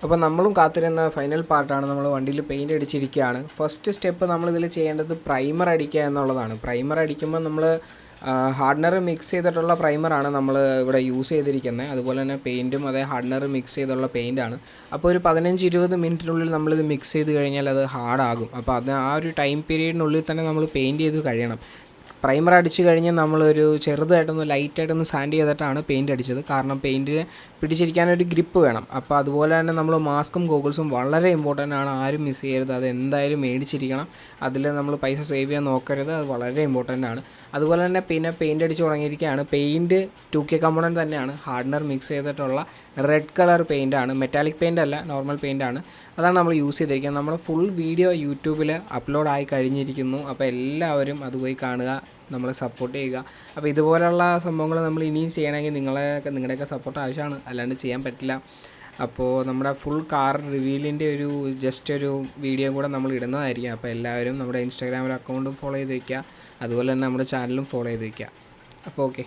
അപ്പോൾ നമ്മളും കാത്തിരുന്ന ഫൈനൽ പാർട്ടാണ്. നമ്മൾ വണ്ടിയിൽ പെയിൻ്റ് അടിച്ചിരിക്കുകയാണ്. ഫസ്റ്റ് സ്റ്റെപ്പ് നമ്മളിതിൽ ചെയ്യേണ്ടത് പ്രൈമർ അടിക്കുക എന്നുള്ളതാണ്. പ്രൈമർ അടിക്കുമ്പോൾ നമ്മൾ ഹാർഡ്നർ മിക്സ് ചെയ്തിട്ടുള്ള പ്രൈമറാണ് നമ്മൾ ഇവിടെ യൂസ് ചെയ്തിരിക്കുന്നത്. അതുപോലെ തന്നെ പെയിൻറ്റും അതേ ഹാർഡ്നർ മിക്സ് ചെയ്തുള്ള പെയിൻ്റാണ്. അപ്പോൾ ഒരു 15-20 മിനിറ്റിനുള്ളിൽ നമ്മളിത് മിക്സ് ചെയ്ത് കഴിഞ്ഞാൽ അത് ഹാർഡാകും. അപ്പോൾ അത് ആ ഒരു ടൈം പീരീഡിനുള്ളിൽ തന്നെ നമ്മൾ പെയിൻറ്റ് ചെയ്ത് കഴിയണം. പ്രൈമർ അടിച്ച് കഴിഞ്ഞ് നമ്മളൊരു ചെറുതായിട്ടൊന്ന് ലൈറ്റായിട്ടൊന്ന് സാൻഡ് ചെയ്തിട്ടാണ് പെയിൻറ്റ് അടിച്ചത്. കാരണം പെയിൻറ്റിന് പിടിച്ചിരിക്കാനൊരു ഗ്രിപ്പ് വേണം. അപ്പോൾ അതുപോലെ തന്നെ നമ്മൾ മാസ്കും ഗോഗിൾസും വളരെ ഇമ്പോർട്ടൻ്റ് ആണ്. ആരും മിസ് ചെയ്യരുത്. അത് എന്തായാലും മേടിച്ചിരിക്കണം. അതിൽ നമ്മൾ പൈസ സേവ് ചെയ്യാൻ നോക്കരുത്. അത് വളരെ ഇമ്പോർട്ടൻ്റ് ആണ്. അതുപോലെ തന്നെ പിന്നെ പെയിൻറ്റ് അടിച്ച് തുടങ്ങിയിരിക്കുകയാണ്. പെയിൻറ്റ് 2K കമ്പോണൻറ്റ് തന്നെയാണ്. ഹാർഡ്നർ മിക്സ് ചെയ്തിട്ടുള്ള റെഡ് കളർ പെയിൻ്റാണ്. മെറ്റാലിക് പെയിൻ്റ് അല്ല, നോർമൽ പെയിൻ്റാണ്. അതാണ് നമ്മൾ യൂസ് ചെയ്തിരിക്കുന്നത്. നമ്മുടെ ഫുൾ വീഡിയോ യൂട്യൂബിൽ അപ്ലോഡ് ആയി കഴിഞ്ഞിരിക്കുന്നു. അപ്പോൾ എല്ലാവരും അത് പോയി കാണുക, നമ്മളെ സപ്പോർട്ട് ചെയ്യുക. അപ്പോൾ ഇതുപോലെയുള്ള സംഭവങ്ങൾ നമ്മൾ ഇനിയും ചെയ്യണമെങ്കിൽ നിങ്ങളുടെയൊക്കെ സപ്പോർട്ട് ആവശ്യമാണ്, അല്ലാണ്ട് ചെയ്യാൻ പറ്റില്ല. അപ്പോൾ നമ്മുടെ ഫുൾ കാർ റിവീലിൻ്റെ ജസ്റ്റ് ഒരു വീഡിയോ കൂടെ നമ്മൾ ഇടുന്നതായിരിക്കും. അപ്പോൾ എല്ലാവരും നമ്മുടെ ഇൻസ്റ്റാഗ്രാമിൽ അക്കൗണ്ടും ഫോളോ ചെയ്ത് വയ്ക്കുക. അതുപോലെ തന്നെ നമ്മുടെ ചാനലും ഫോളോ ചെയ്ത് വയ്ക്കുക. അപ്പോൾ ഓക്കെ.